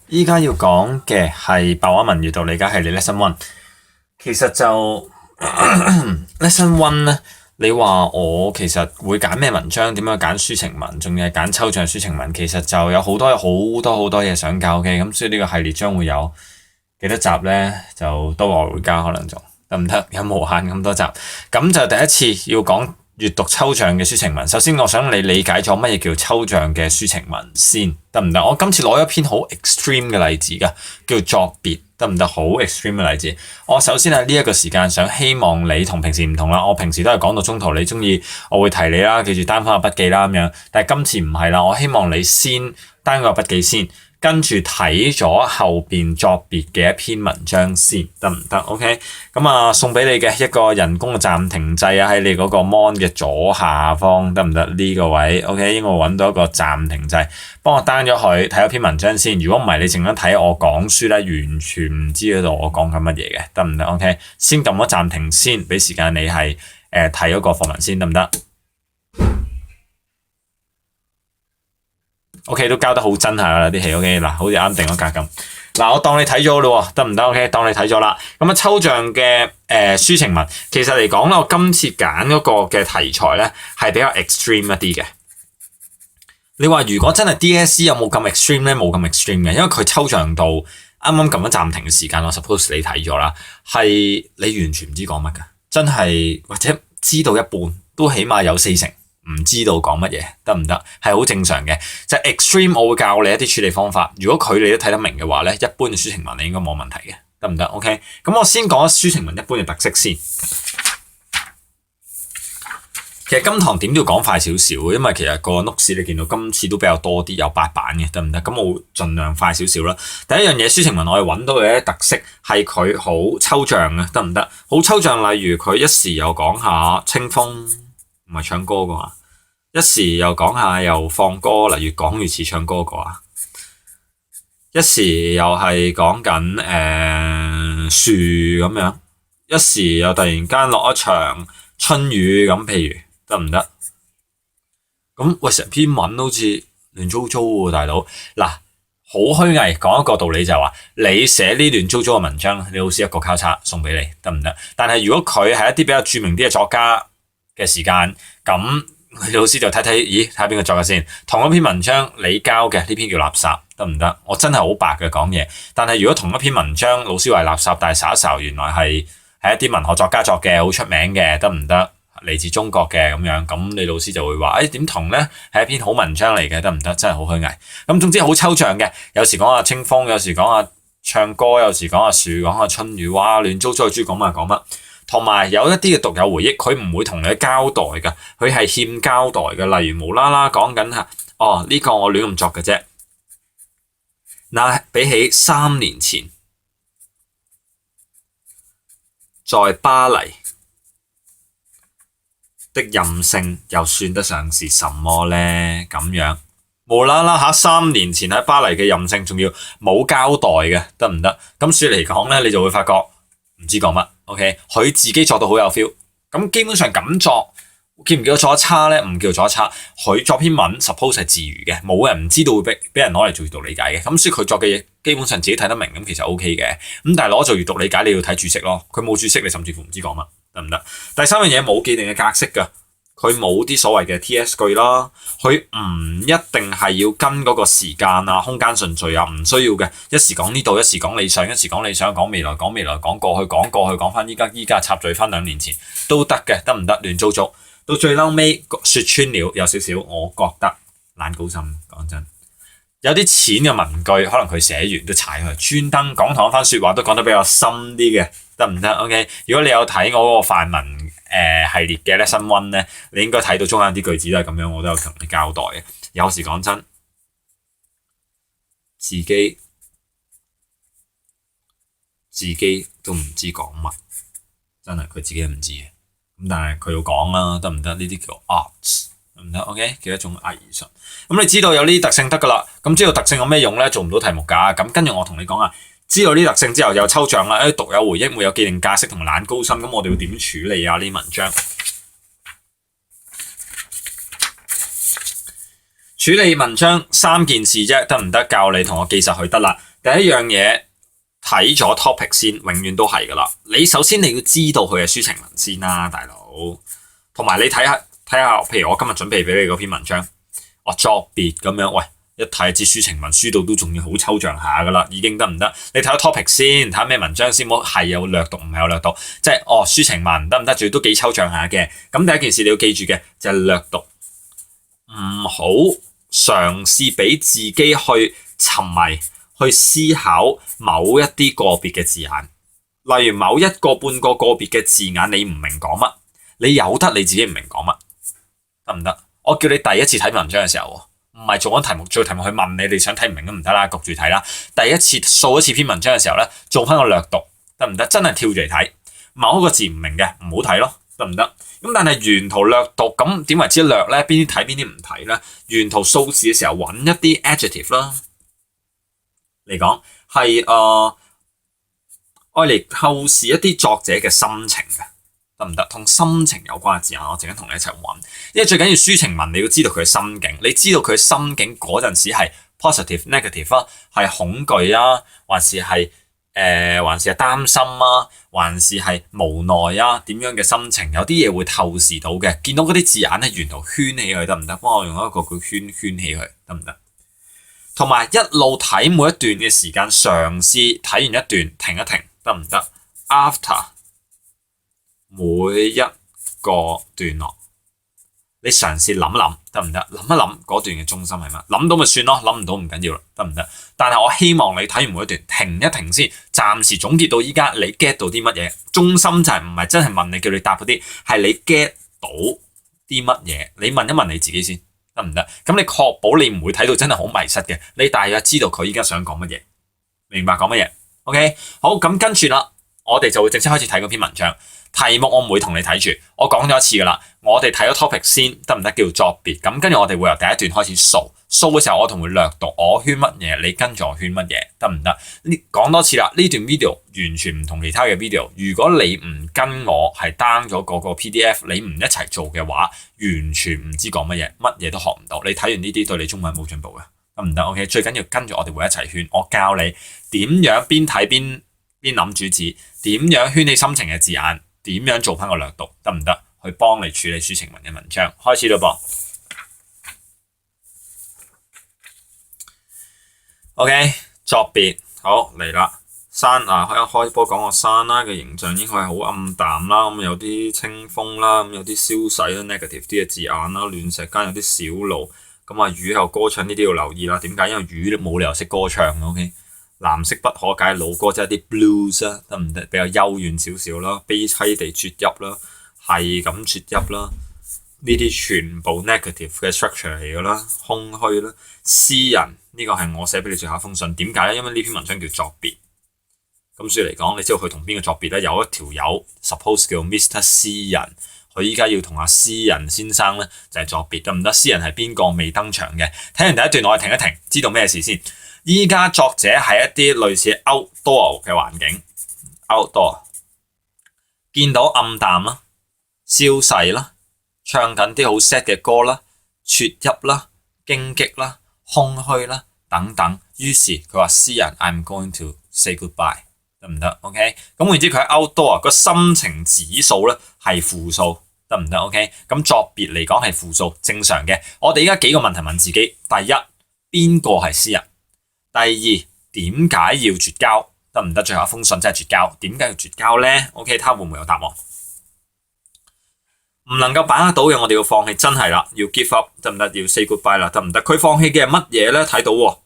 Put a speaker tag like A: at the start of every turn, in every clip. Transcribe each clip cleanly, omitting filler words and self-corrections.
A: 依家要講嘅係白話文閱讀理解系列 Lesson One。其實就Lesson One 咧，你話我其實會揀咩文章，點樣揀抒情文，仲要係揀抽象抒情文，其實就有好多嘢想教嘅。咁所以呢個系列將會有幾多集咧，就都來回加可能仲得唔得？有無限咁多集。咁就第一次要講閱讀抽象嘅抒情文。首先我想你理解咗乜嘢叫抽象嘅抒情文先，得唔得？我今次攞一篇好 extreme 嘅例子㗎，叫作別，得唔得？好 extreme 嘅例子。我首先喺呢一個時間想希望你同平時唔同啦。我平時都係講到中途你中意，我會提你啦，記住 down 返個筆記啦咁樣。但係今次唔係啦，我希望你先 down 個筆記先。跟住睇咗後邊作別嘅一篇文章先，得唔得 ？OK， 咁送俾你嘅一個人工嘅暫停掣啊，喺你嗰個 mon 嘅左下方，得唔得？呢個位 OK， 應該會揾到一個暫停掣，幫我 down 咗佢睇一篇文章先。如果唔係，你淨係睇我講書咧，完全唔知道我講緊乜嘢嘅，得唔得 ？OK， 先撳咗暫停先，俾時間你係睇嗰個課文先，得唔得？OK， 都交得好真下啦啲戲 OK 嗱，好似啱定咗格咁嗱，我當你睇咗咯，得唔得 OK？ 當你睇咗啦，咁抽象嘅抒情文，其實嚟講咧，我今次揀嗰個嘅題材咧係比較 extreme 一啲嘅。你話如果真係 DSE 有冇咁 extreme 咧？冇咁 extreme 嘅，因為佢抽象到啱啱撳咗暫停嘅時間，我 suppose 你睇咗啦，係你完全唔知講乜㗎，真係或者知道一半，都起碼有40%。唔知道講乜嘢，得唔得？係好正常嘅。就係 extreme， 我會教你一啲處理方法。如果佢你都睇得明嘅話咧，一般嘅抒情文你應該冇問題嘅，得唔得 ？OK， 咁我先講抒情文一般嘅特色先。其實今堂點都要講快少少，因為其實個 notes 你見到今次都比較多啲，有8版嘅，得唔得？咁我會盡量快少少啦。第一樣嘢，抒情文我哋揾到嘅特色係佢好抽象嘅，得唔得？好抽象，例如佢一時又講下清風。唔係唱歌嘅嘛，一時又講下又放歌，例如講越似唱歌嘅話，一時又係講緊樹咁樣，一時又突然間落一場春雨咁，譬如得唔得？咁喂，成篇文好似亂糟糟喎，大佬嗱，好虛偽。講一個道理就係話，你寫呢亂糟糟嘅文章，你老師一個交叉送俾你，得唔得？但係如果佢係一啲比較著名啲嘅作家嘅時間，咁老師就睇睇，咦，睇下邊個作嘅先。同一篇文章你交嘅呢篇叫垃圾，得唔得？我真係好白嘅講嘢。但係如果同一篇文章老師話垃圾，但係睄一睄原來係一啲文學作家作嘅，好出名嘅，得唔得？嚟自中國嘅咁樣，咁你老師就會話，點同咧？係一篇好文章嚟嘅，得唔得？真係好虛偽。咁總之好抽象嘅，有時講下清風，有時講下唱歌，有時講下樹，講下春雨，哇，亂糟糟，中意講乜講乜。同埋有一啲嘅讀友回憶，佢唔會同你交代㗎，佢係欠交代嘅。例如無啦啦講緊嚇，呢個我亂咁作嘅啫。嗱，比起3年前在巴黎的任性，又算得上是什麼呢？咁樣無啦啦3年前喺巴黎嘅任性，仲要冇交代嘅，得唔得？咁所以嚟講咧，你就會發覺唔知講乜。OK， 佢自己作到好有 feel， 咁基本上咁作，叫唔叫作得差咧？唔叫作得差，佢作篇文 suppose 係自娛嘅，冇人唔知道會俾人攞嚟做閱讀理解嘅，咁所以佢作嘅嘢基本上自己睇得明，咁其實 OK 嘅，咁但係攞做閱讀理解你要睇注釋咯，佢冇注釋你甚至乎唔知講乜，得唔得？第三樣嘢冇既定嘅格式㗎。佢冇啲所謂嘅 TS 句啦，佢唔一定係要跟嗰個時間啊、空間順序啊，唔需要嘅。一時講呢度，一時講理想，一時講理想，講未來，講未來，講過去，講過去，講翻依家插嘴翻2年前都得嘅，得唔得？亂糟糟，到最嬲尾説穿了有少少，我覺得懶高深。講真，有啲淺嘅文句，可能佢寫完都踩佢，專登講同一番説話都講得比較深啲嘅，得唔得 ？OK， 如果你有睇我嗰個範文系列嘅 Lesson One 咧，你應該睇到中間啲句子都係咁樣，我都有同你交代嘅。有時講真，自己都唔知講乜，真係佢自己都唔知嘅。咁但係佢要講啦，得唔得？呢啲叫 arts， 得唔得 ？OK， 叫一種藝術。咁你知道有呢啲特性得噶啦。咁知道特性有咩用咧？做唔到題目㗎。咁跟住我同你講啊。知道呢啲特性之後又抽象啦，讀有回憶會有既定格式同懶高深，咁我哋要點處理啊？呢啲文章處理文章3件事啫，得唔得？教你同我記實佢得啦。第一樣嘢睇咗 topic 先，永遠都係噶啦。你首先你要知道佢嘅抒情文先啦，大佬。同埋你睇下，譬如我今日準備俾你嗰篇文章，我作別咁樣，喂，一睇知抒情文，書到都仲要好抽象下噶啦，已經得唔得？你睇咗 topic 先，睇下咩文章先，冇係有略讀，唔係有略讀，即係抒情文得唔得？仲要都幾抽象下嘅。咁第一件事你要記住嘅就係略讀，唔好嘗試俾自己去沉迷。去思考某一啲個別嘅字眼，例如某一個半個個別嘅字眼，你唔明講乜，你由得你自己唔明講乜，得唔得？我叫你第一次睇文章嘅時候，唔係做緊題目，做題目去問你，你想睇唔明都唔得啦，焗住睇啦。第一次掃一次篇文章嘅時候咧，做翻個略讀，得唔得？真係跳住嚟睇，某一個字唔明嘅唔好睇咯，得唔得？咁但係沿途略讀，咁點為之略咧？邊啲睇邊啲唔睇咧？沿途掃字嘅時候揾一啲 adjective 啦。嚟講係愛嚟透視一啲作者嘅心情嘅，得唔得？同心情有關嘅字眼，我陣間同你一齊揾。因為最緊要抒情文，你要知道佢嘅心境，你知道佢嘅心境嗰陣時係 positive、negative 啊，係恐懼啊，還是係擔心啊，還是係無奈啊？點樣嘅心情？有啲嘢會透視到嘅，見到嗰啲字眼咧，沿途圈起佢得唔得？幫我用一個叫圈起佢得唔得？同埋一路睇每一段嘅時間，嘗試睇完一段停一停，得唔得 ？After 每一個段落，你嘗試諗諗，得唔得？諗一諗嗰段嘅中心係乜？諗到咪算咯，諗唔到唔緊要啦，得唔得？但係我希望你睇完每一段停一停先，暫時總結到依家你 get 到啲乜嘢？中心就係唔係真係問你叫你答嗰啲，係你 get 到啲乜嘢？你問一問你自己先。得唔得？咁你確保你唔會睇到真係好迷失嘅，你大約知道佢依家想講乜嘢，明白講乜嘢 ？OK， 好，咁跟住啦，我哋就會正式開始睇嗰篇文章。題目我唔會同你睇住，我講咗一次噶啦。我哋睇咗 topic 先，得唔得？叫作別。咁跟住我哋會由第一段開始掃嘅時候，我同會略讀，我圈乜嘢，你跟住我圈乜嘢，得唔得？呢講多次啦，呢段 video 完全唔同其他嘅 video。如果你唔跟我係 down 咗嗰個 PDF，你唔一齊做嘅話，完全唔知講乜嘢，乜嘢都學唔到。你睇完呢啲對你中文冇進步嘅，得唔得 ？OK， 最緊要跟住我哋會一齊圈，我教你點樣邊睇邊諗主旨，點樣圈你心情嘅字眼。點樣做翻個略讀得唔得？去幫你處理抒情文嘅文章。開始啦噃。OK， 作別好嚟啦。山啊，開波講個山啦嘅形象應該係好暗淡啦，咁有啲清風啦，咁有啲消逝啦 ，negative 啲嘅字眼啦，亂石間有啲小路，咁啊雨後歌唱呢啲要留意啦。點解？因為雨冇理由識歌唱 OK。藍色不可解老歌即係啲 blues 啊，得唔得？比較幽怨少少啦，悲凄地啜泣啦，係咁啜泣啦，呢啲全部 negative 嘅 structure 嚟噶啦，空虛啦。詩人呢個係我寫俾你最後一封信，點解咧？因為呢篇文章叫作別，咁所以嚟講，你知道佢同邊個作別咧？有一條友 suppose 叫 Mr. 詩人，佢依家要同阿詩人先生咧就係作別，得唔得？詩人係邊個？未登場嘅。睇完第一段，我哋停一停，知道咩事先？依家作者係一啲類似 outdoor 嘅環境 ，outdoor 見到暗淡啦、消逝啦，唱緊啲好 sad 嘅歌啦、啜泣啦、荊棘啦、空虛啦等等。於是佢話：詩人 I'm going to say goodbye， 得唔得 ？OK， 咁換之佢喺 outdoor 個心情指數咧係負數，得唔得 ？OK， 咁作別嚟講係負數，正常嘅。我哋依家幾個問題問自己：第一，邊個係詩人？第二，點解要絕交？得唔得？最後一封信真係絕交，點解要絕交咧 ？OK， 他會唔會有答案？唔能夠把握到嘅，我哋要放棄，真係啦，要 give up，得唔得？要 say goodbye 啦，得唔得？佢放棄嘅係乜嘢咧？睇到喎，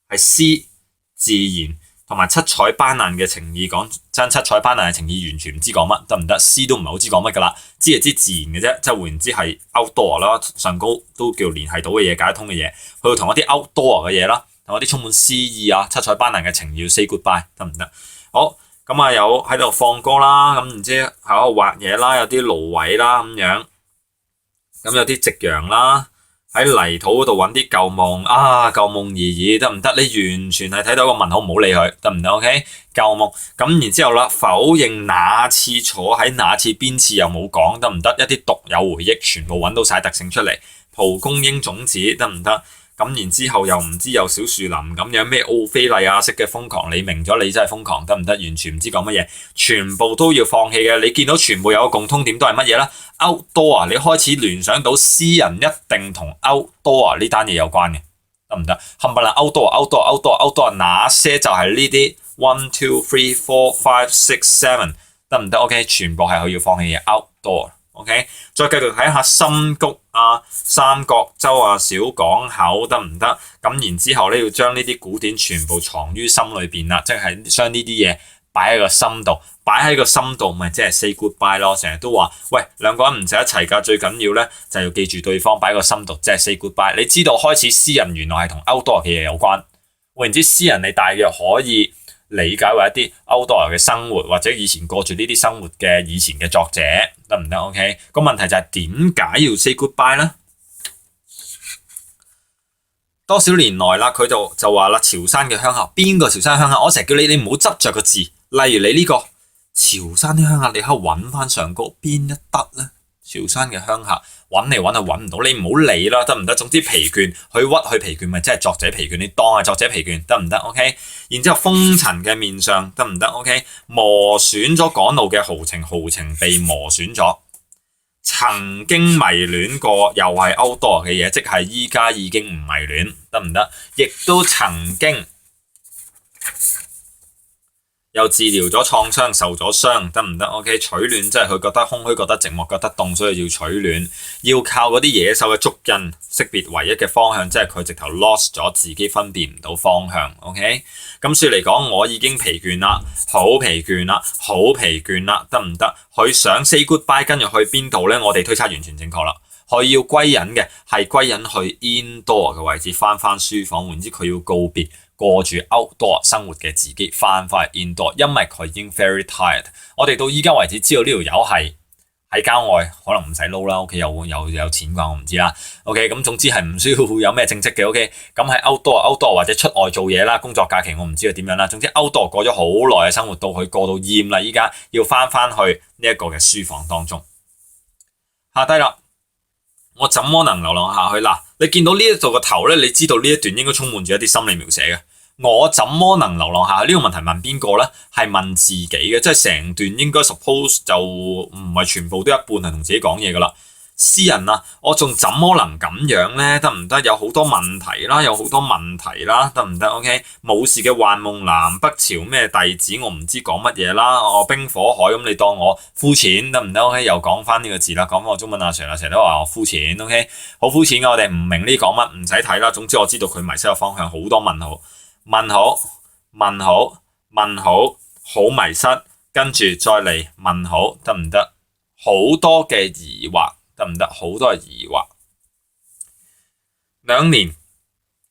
A: 係詩、自然同埋七彩斑斕嘅情意。講真，七彩斑斕嘅情意完全唔知講乜，得唔得？詩都唔係好知講乜噶啦，知係知自然嘅啫，即係換言之係 outdoor 啦，上高都叫聯繫到嘅嘢，解得通嘅嘢，去到同一啲 outdoor 嘅嘢啦。同一啲充滿詩意啊、七彩斑斕嘅情要 say goodbye 得唔得？好，咁啊有喺度放歌啦，咁然之後喺度畫嘢啦，有啲蘆葦啦咁樣，咁有啲夕陽啦，喺泥土嗰度揾啲舊夢啊，舊夢而已得唔得？你完全係睇到個問號，唔好理佢，得唔得 ？OK， 舊夢咁然之後啦，否認那次坐喺那次邊次又冇講，得唔得？一啲獨有回憶全部揾到晒特性出嚟，蒲公英種子得唔得？咁咁然之後又唔知有小樹林咁樣咩奧菲利亞式嘅瘋狂，你明咗你真係瘋狂得唔得？完全唔知講乜嘢，全部都要放棄嘅。你見到全部有個共通點都係乜嘢啦 ？Outdoor 啊，你開始聯想到詩人一定同 Outdoor 呢單嘢有關嘅，得唔得？冚唪唥 Outdoor，那些就係呢啲 1 2 3 4 5 6 7得唔得 ？OK， 全部係佢要放棄嘅 Outdoor。OK， 再繼續睇下深谷啊、三角洲啊、小港口得唔得？咁然之後咧，要將呢啲古典全部藏於心裏邊啦，即係將呢啲嘢擺喺個心度，擺喺個心度咪即係 say goodbye 咯。成日都話，喂，兩個人唔使一齊㗎，最緊要咧就要記住對方，擺喺個心度，即係 say goodbye。你知道開始詩人原來係同 outdoor 嘅嘢有關，換言之，詩人你大約可以理解為一啲 outdoor 嘅生活，或者以前過住呢啲生活嘅以前嘅作者得唔得 ？OK， 個問題就係點解要 say goodbye 咧？多少年來啦，佢就話啦，潮汕嘅鄉下，邊個潮汕鄉下？我成日叫你唔好執着個字，例如你呢個潮汕啲鄉下，你可以揾翻上高邊一得咧？潮汕嘅鄉下揾嚟揾去揾唔到，你唔好理啦，得唔得？總之疲倦，去疲倦咪即係作者疲倦，你當係作者疲倦得唔得 ？OK， 然之後風塵嘅面上得唔得 ？OK， 磨損咗趕路嘅豪情，豪情被磨損咗。曾經迷戀過，又係 outdoor 嘅嘢，即係依家已經唔迷戀，得唔得？亦都曾經又治療咗創傷，受咗傷，得唔得 ？OK， 取暖即係佢覺得空虛，覺得寂寞，覺得凍，所以要取暖，要靠嗰啲野獸嘅足印識別唯一嘅方向，即係佢直頭 lost 咗自己，分辨唔到方向。OK， 咁說嚟講，我已經疲倦啦，好疲倦啦，好疲倦啦，得唔得？佢想 say goodbye， 跟住去邊度呢？我哋推測完全正確啦。佢要歸隱嘅係歸隱去 indoor 嘅位置，翻書房，換之佢要告別過住 outdoor 生活嘅自己，翻去 indoor， 因為佢已經 very tired。我哋到依家為止知道呢條友係喺郊外，可能唔使撈啦，屋企有錢啩，我唔知啦。OK， 咁總之係唔需要有咩正職嘅。OK， 咁喺 outdoor 或者出外做嘢啦，工作假期我唔知佢點樣啦。總之 outdoor 過咗好耐嘅生活，到佢過到厭啦，依家要翻去呢一個嘅書房當中。下低啦。我怎麼能流浪下去？嗱，你見到呢一度個頭咧，你知道呢一段應該充滿住一啲心理描寫嘅。我怎麼能流浪下去？呢個問題問邊個咧？係問自己嘅，即係成段應該 suppose 就唔係全部都一半係同自己講嘢噶啦。詩人啊，我仲怎麼能咁樣咧？得唔得？有好多問題啦，得唔得 ？OK， 武士嘅幻夢，南北朝咩弟子，我唔知講乜嘢啦。冰火海咁，你當我膚淺得唔得 ？OK， 又講翻呢個字啦，講翻我中文阿 Sir 啦，成日都話我膚淺 ，OK， 好膚淺嘅，我哋唔明呢講乜，唔使睇啦。總之我知道佢迷失嘅方向，好多問號，好迷失，跟住再嚟問號，得唔得？好多嘅疑惑。得唔得？好多係疑惑。2年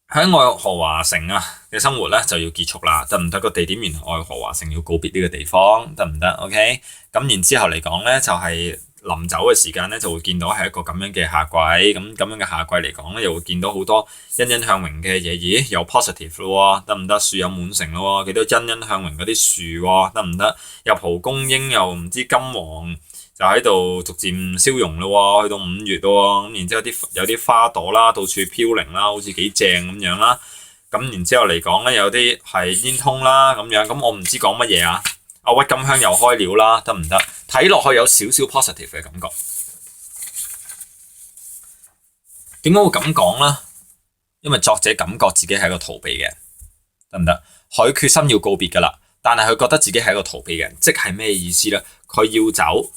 A: 喺愛荷華城嘅生活咧就要結束啦，得唔得？個地點原來愛荷華城要告別呢個地方，得唔得 ？OK， 咁然之後嚟講咧就係臨走嘅時間咧就會見到係一個咁樣嘅夏季，咁樣嘅夏季嚟講咧又會見到好多欣欣向榮嘅嘢，咦？有 positive 咯，得唔得？樹有滿城咯，幾多欣欣向榮嗰啲樹，得唔得？有蒲公英，又唔知金黃。就喺度逐漸消融咯，去到5月咯，咁然之後有啲花朵啦，到處飄零啦，好似幾正咁樣啦。咁然之後嚟講咧，有啲係煙通啦咁樣，咁我唔知講乜嘢啊。阿鬱金香又開了啦，得唔得？睇落去有少少 positive 嘅感覺。點解會咁講咧？因為作者感覺自己係一個逃避嘅，得唔得？佢決心要告別噶啦，但係佢覺得自己係一個逃避嘅人，即係咩意思咧？佢要走。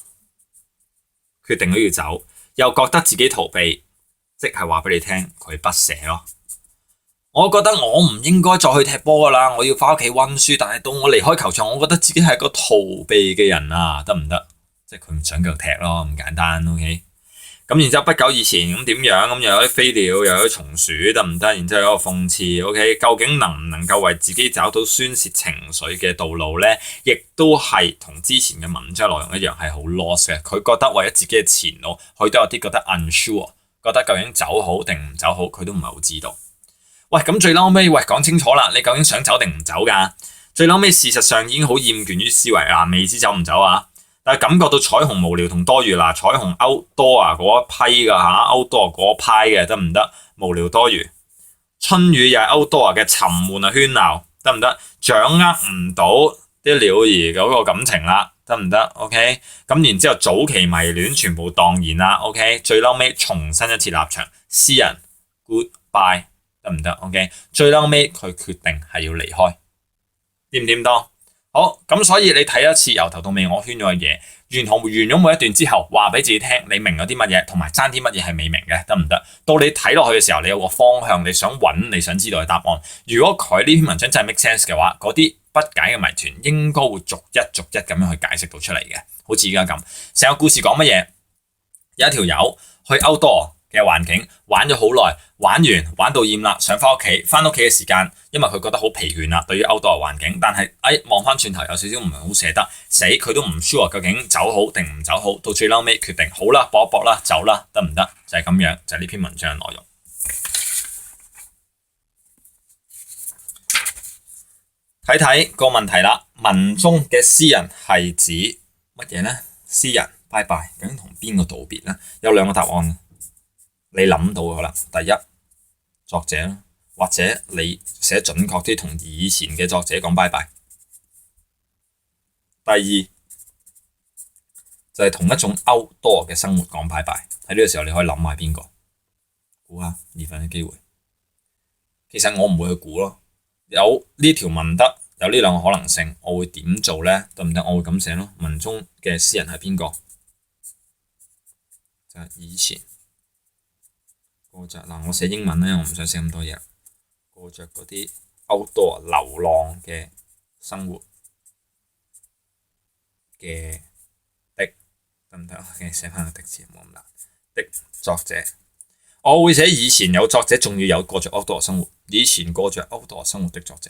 A: 決定咗要走，又覺得自己逃避，即係話俾你聽佢不捨咯。我覺得我唔應該再去踢波噶啦，我要翻屋企溫書。但係到我離開球場，我覺得自己係一個逃避嘅人啊，得唔得？即係佢唔想繼續踢咯，咁簡單。OK， 咁然之後不久以前咁點樣？咁又有啲飛鳥，又有啲松鼠，得唔得？然之後有一個諷刺。OK， 究竟能唔能夠為自己找到宣泄情緒嘅道路咧？亦都係同之前嘅文章內容一樣，係好 lost 嘅。佢覺得為咗自己嘅前路，佢都有啲覺得 unsure， 覺得究竟走好定唔走好，佢都唔係好知道。喂，咁最嬲尾，講清楚啦，你究竟想走定唔走㗎？最嬲尾，事實上已經好厭倦於思維啊，未知走唔走啊？但係感覺到彩虹無聊同多餘啦，彩虹 outdoor 嗰一批㗎嚇，outdoor 嗰派嘅得唔得？無聊多餘，春雨又係 outdoor 嘅沉悶啊喧鬧，得唔得？掌握唔到啲鳥兒嗰個感情啦，得唔得 ？OK， 咁然之後早期迷戀全部蕩然啦 ，OK， 最嬲尾重新一次立場，詩人 goodbye， 得唔得 ？OK， 最嬲尾佢決定係要離開，掂唔掂當？好，咁所以你睇一次由頭到尾我圈咗嘅嘢，完咗每一段之後，話俾自己聽你明咗啲乜嘢，同埋爭啲乜嘢係未明嘅，得唔得？到你睇落去嘅時候，你有個方向，你想揾你想知道嘅答案。如果佢呢篇文章真係 make sense 嘅話，嗰啲不解嘅謎團應該會逐一咁樣去解釋到出嚟嘅，好似而家咁。成個故事講乜嘢？有一條友去 outdoor 嘅環境玩咗好耐，玩到厭啦，想翻屋企。翻屋企嘅時間，因為佢覺得好疲倦啦，對於 outdoor 環境。但係望翻轉頭有少少唔係好捨得，死佢都唔 sure 究竟走好定唔走好。到最嬲尾決定好啦，搏一搏啦，走啦，得唔得？就係咁樣，就係呢篇文章嘅內容。睇睇個問題啦，文中嘅詩人係指乜嘢呢？詩人拜拜，究竟同邊個道別呢？有兩個答案，你諗到㗎啦。第一，作者，或者你寫準確啲，同以前嘅作者講拜拜。第二就係同一種 outdoor 嘅生活講拜拜。喺呢個時候你可以諗下邊個，估下2分嘅機會。其實我唔會去估咯。有呢條文得有呢兩個可能性，我會點做呢？得唔得？我會咁寫咯。文中嘅詩人係邊個？就係以前過着嗱，我寫英文咧，我唔想寫咁多嘢。過着嗰啲 outdoor 流浪嘅生活嘅的，得唔得？我寫翻個的字冇咁難。的作者，我會寫以前有作者，仲要有過着 outdoor 生活。以前過着 outdoor 生活的作者，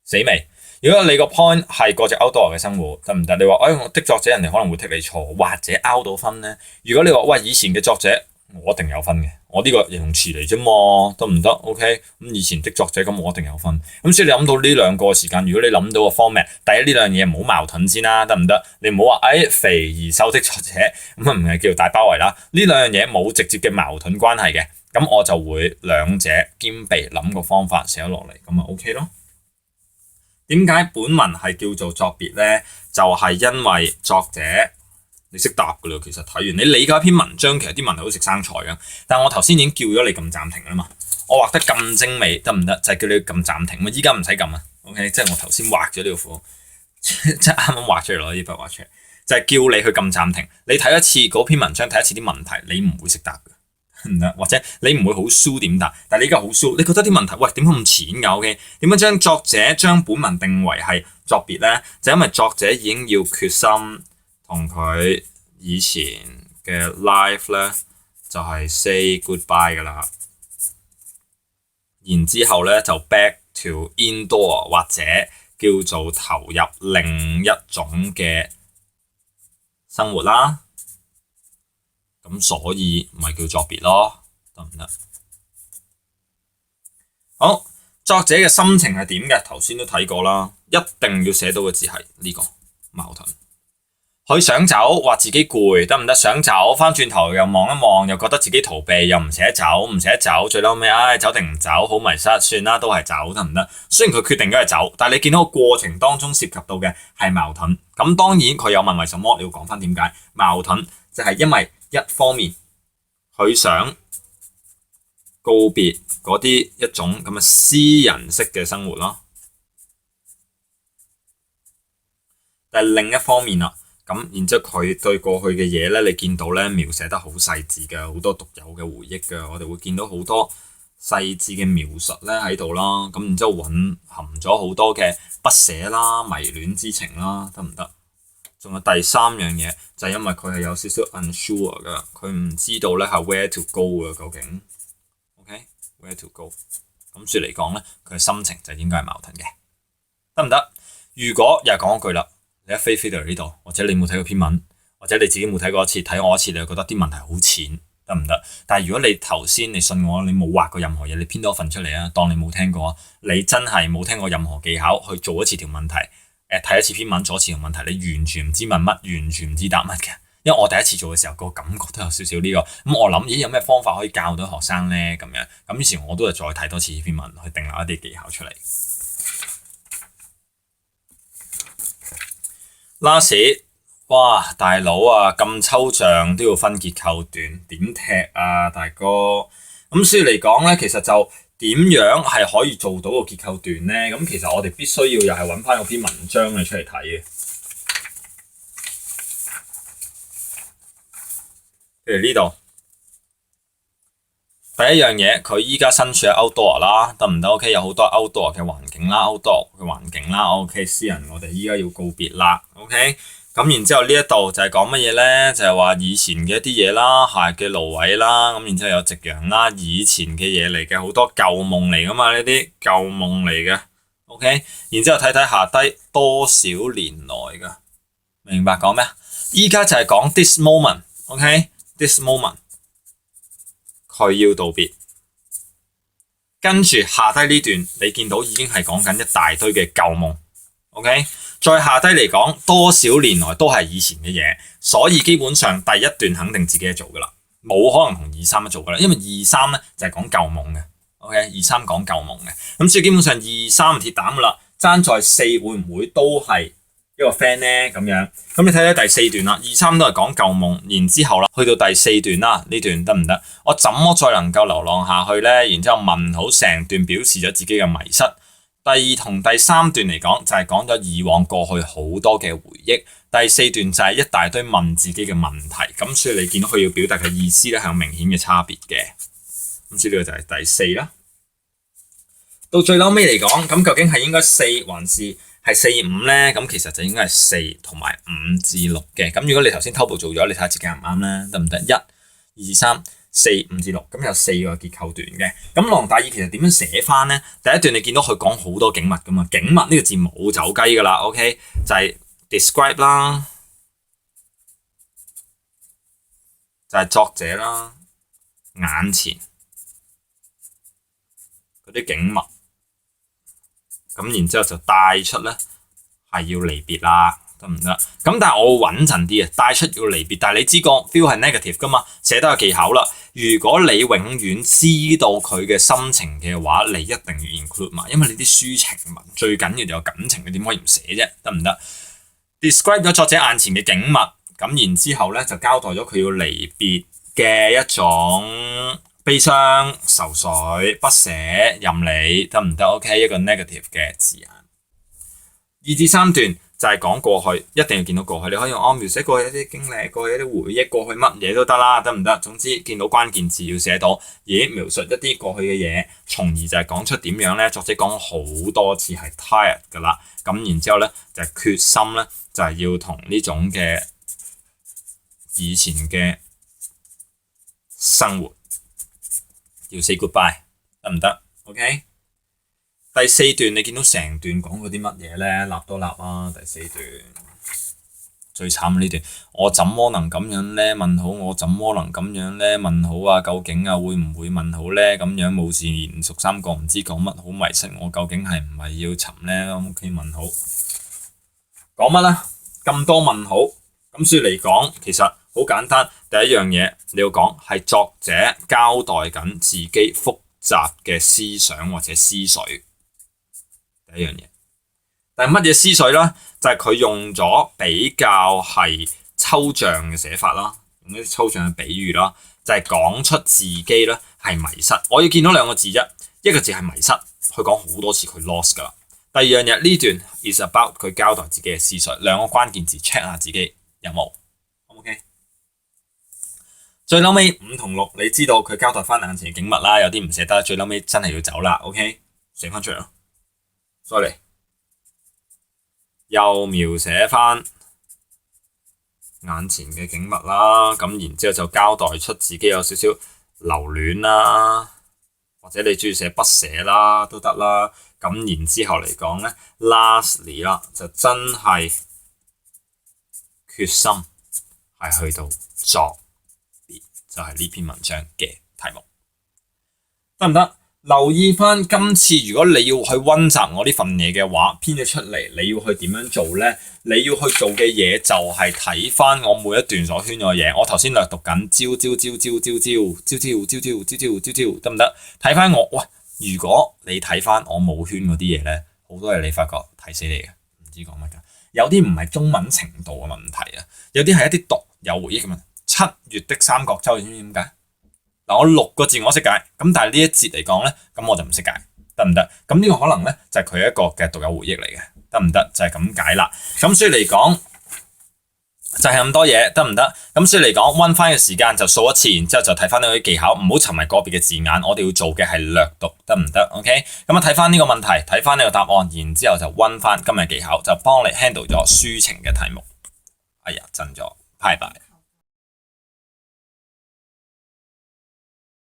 A: 死未？如果你個 point 係過着 outdoor 嘅生活，得唔得？你話我的作者，人哋可能會剔你錯，或者 out 到分呢？如果你話喂，以前嘅作者，我一定有分嘅，我呢個形容詞嚟啫嘛，得唔得 ？OK， 咁以前的作者，咁我一定有分。咁所以你諗到呢兩個時間，如果你諗到個 format，第一呢兩樣嘢唔好矛盾先啦，得唔得？你唔好話肥而瘦的作者，咁啊唔係叫做大包圍啦。呢兩樣嘢冇直接嘅矛盾關係嘅，咁我就會兩者兼備，諗個方法寫咗落嚟，咁咪 OK 咯。點解本文係叫做作別呢？就係因為作者。你識答噶啦，其實睇完你理解一篇文章，其實啲問題好食生菜噶。但係我頭先已經叫咗你撳暫停啦嘛，我畫得咁精美得唔得？就係叫你撳暫停。咁依家唔使撳啊 ，OK？ 即係我頭先畫咗呢個符，即係啱啱畫出嚟攞呢筆畫出嚟，就係叫你去撳暫停。你睇一次嗰篇文章，睇一次啲問題，你唔會識答嘅，唔得，或者你唔會好蘇點答。但係你而家好蘇，你覺得啲問題喂點解咁淺㗎 ？OK？ 點樣將作者將本文定為係作別咧？就因為作者已經要決心。同佢以前嘅 life 咧，就係 say goodbye 噶啦，然之後咧就 back to indoor 或者叫做投入另一種嘅生活啦。咁所以咪叫作別咯，得唔得？好，作者嘅心情係點嘅？頭先都睇過啦，一定要寫到嘅字係呢個矛盾。佢想走，話自己攰，得唔得？想走，翻轉頭又望一望，又覺得自己逃避，又唔捨得走，最嬲尾，走定唔走，好迷失，算啦，都係走，得唔得？雖然佢決定咗係走，但係你見到個過程當中涉及到嘅係矛盾，咁當然佢有問為什麼，你要講翻點解矛盾，就係因為一方面佢想告別嗰啲一種咁嘅私人式嘅生活咯，但係另一方面啦。咁然之後佢對過去嘅嘢咧，你見到咧描寫得好細緻嘅，好多獨有嘅回憶嘅，我哋會見到好多細緻嘅描述咧喺度啦。咁然之後蘊含咗好多嘅不捨啦、迷戀之情啦，得唔得？仲有第三樣嘢就係因為佢係有少少 unsure 嘅，佢唔知道咧係 where to go 嘅究竟 ，OK？where to go？ 咁所以嚟講咧，佢嘅心情就應該係矛盾嘅，得唔得？如果又係講一句啦。你一飛到嚟呢度，或者你冇睇過篇文，或者你自己冇睇過一次，睇我一次，你就覺得啲問題好淺，得唔得？但係如果你頭先你信我，你冇畫過任何嘢，你編多份出嚟啊，當你冇聽過，你真係冇聽過任何技巧去做一次條問題，睇一次篇文，做一次條問題，你完全唔知問乜，完全唔知答乜嘅，因為我第一次做嘅時候個感覺都有少少呢個，咁我諗咦有咩方法可以教到學生咧咁樣，咁於是我都係再睇多次呢篇文去定立一啲技巧出嚟。last 哇大佬啊咁抽象都要分結構段，點踢啊大哥？咁所以嚟講咧，其實就點樣係可以做到個結構段咧？咁其實我哋必須要又係揾翻嗰篇文章嘅出嚟睇嘅。譬如呢度第一樣嘢，佢依家身處喺 outdoor 啦，得唔得 ？OK， 有好多 outdoor 嘅環境啦 ，outdoor 嘅環境啦。OK， 詩人我哋依家要告別啦。OK， 咁然之後呢一度就係講乜嘢咧？就係話以前嘅一啲嘢啦，夏日嘅蘆葦啦，咁然之後有夕陽啦，以前嘅嘢嚟嘅，好多舊夢嚟噶嘛，呢啲舊夢嚟嘅。OK， 然之後睇睇下低多少年來噶，明白講咩？依家就係講 this moment。OK，this moment。佢要道別，跟住下低呢段你見到已經係講緊一大堆嘅舊夢 ，OK？ 再下低嚟講多少年來都係以前嘅嘢，所以基本上第一段肯定自己做噶啦，冇可能同23做噶啦，因為23咧就係講舊夢嘅 ，OK？23講舊夢嘅，咁所以基本上23鐵膽噶啦，爭在4會唔會都係一個 friend 咧咁樣，咁你睇睇第4段啦，23都係講舊夢，然之後啦，去到第4段啦，呢段得唔得？我怎麼再能夠流浪下去咧？然之後問好成段表示咗自己嘅迷失。第2同第3段嚟講就係講咗以往過去好多嘅回憶。第4段就係一大堆問自己嘅問題，咁所以你見到佢要表達嘅意思咧係有明顯嘅差別嘅。咁所以呢個就係第4啦。到最後尾嚟講，咁究竟係應該4還是係4、5咧？咁其實就應該係4同埋5至6嘅。咁如果你頭先偷步做咗，你睇下自己啱唔啱啦，得唔得？1、2、3、4、5至6，咁有4個結構段嘅。咁朗大意其實點樣寫翻咧？第一段你見到佢講好多景物噶嘛，景物呢個字冇走雞噶啦 ，OK？ 就係 describe 啦，就係作者啦，眼前嗰啲景物。咁然之後就帶出咧係要離別啦，得唔得？咁但係我會穩陣啲嘅，帶出要離別。但係你知個 feel 係 negative 噶嘛，寫得有技巧啦。如果你永遠知道佢嘅心情嘅話，你一定要 include 埋，因為你啲抒情文最緊要就有感情，你點可以唔寫啫？得唔得 ？describe 咗作者眼前嘅景物，咁然之後咧就交代咗佢要離別嘅一種悲傷、愁緒、不捨、任你，得唔得 ？OK， 一個 negative 嘅字眼。2至3段就係講過去，一定要見到過去。你可以用描寫過去一啲經歷，過去一啲回憶，過去乜嘢都得啦，得唔得？總之見到關鍵字要寫到，描述一啲過去嘅嘢，從而就係講出點樣咧。作者講好多次係 tired 噶啦，咁然之後咧就係決心咧，就係要同呢種嘅以前嘅生活要 say goodbye， 得唔得 ？OK。第4段你見到成段講嗰啲乜嘢咧？立多立啊！第4段最慘呢段，我怎麼能咁樣咧？問好，我怎麼能咁樣咧？問好啊！究竟啊會唔會問好咧？咁樣冇自然熟三個唔知講乜，好迷失我究竟係唔係要尋咧？OK， 問好講乜啦？咁多問好，咁所以嚟講其實好簡單。第一樣嘢你要講係作者交代緊自己複雜嘅思想或者思緒。第一樣嘢，但係乜嘢思緒咧？就係佢用咗比較係抽象嘅寫法啦，用一啲抽象嘅比喻啦，就係講出自己咧係迷失。我要見到2個字啫，一個字係迷失，佢講好多次佢 lost 噶啦。第二樣嘢呢段 is about 佢交代自己嘅思緒，2個關鍵字 check 下自己有冇 OK。最後尾5同6，你知道佢交代翻眼前嘅景物啦，有啲唔捨得，最後尾真係要走啦 OK， 寫翻出嚟咯。再嚟，又描寫翻眼前嘅景物啦，咁然之後就交代出自己有少少留戀啦，或者你中意寫不捨啦都得啦。咁然之後嚟講咧 ，lastly 啦，就真係決心係去到作別，就係呢篇文章嘅題目，得唔得？留意翻今次如果你要去溫習我呢份嘢嘅話，編咗出嚟，你要去點樣做呢？你要去做嘅嘢就係睇翻我每一段所圈嘅嘢。我頭先略讀緊朝得唔得？睇翻我喂，如果你睇翻我冇圈嗰啲嘢呢，好多嘢你發覺睇死你嘅，唔知講乜㗎。有啲唔係中文程度嘅問題啊，有啲係一啲讀有回憶嘅問題。7月的三角洲，你知唔知點解？嗱，我6個字我識解，咁但係呢一節嚟講咧，咁我就唔識解，得唔得？咁呢個可能咧就係佢一個嘅獨有回憶嚟嘅，得唔得？就係咁解啦。咁所以嚟講就係咁多嘢，得唔得？咁所以嚟講溫翻嘅時間就數一次，然之後就睇翻呢啲技巧，唔好沉迷個別嘅字眼。我哋要做嘅係略讀，得唔得 ？OK， 咁啊睇翻呢個問題，睇翻呢個答案，然之後就溫翻今日技巧，就幫你 handle 咗抒情嘅題目。哎呀，震咗，拜拜。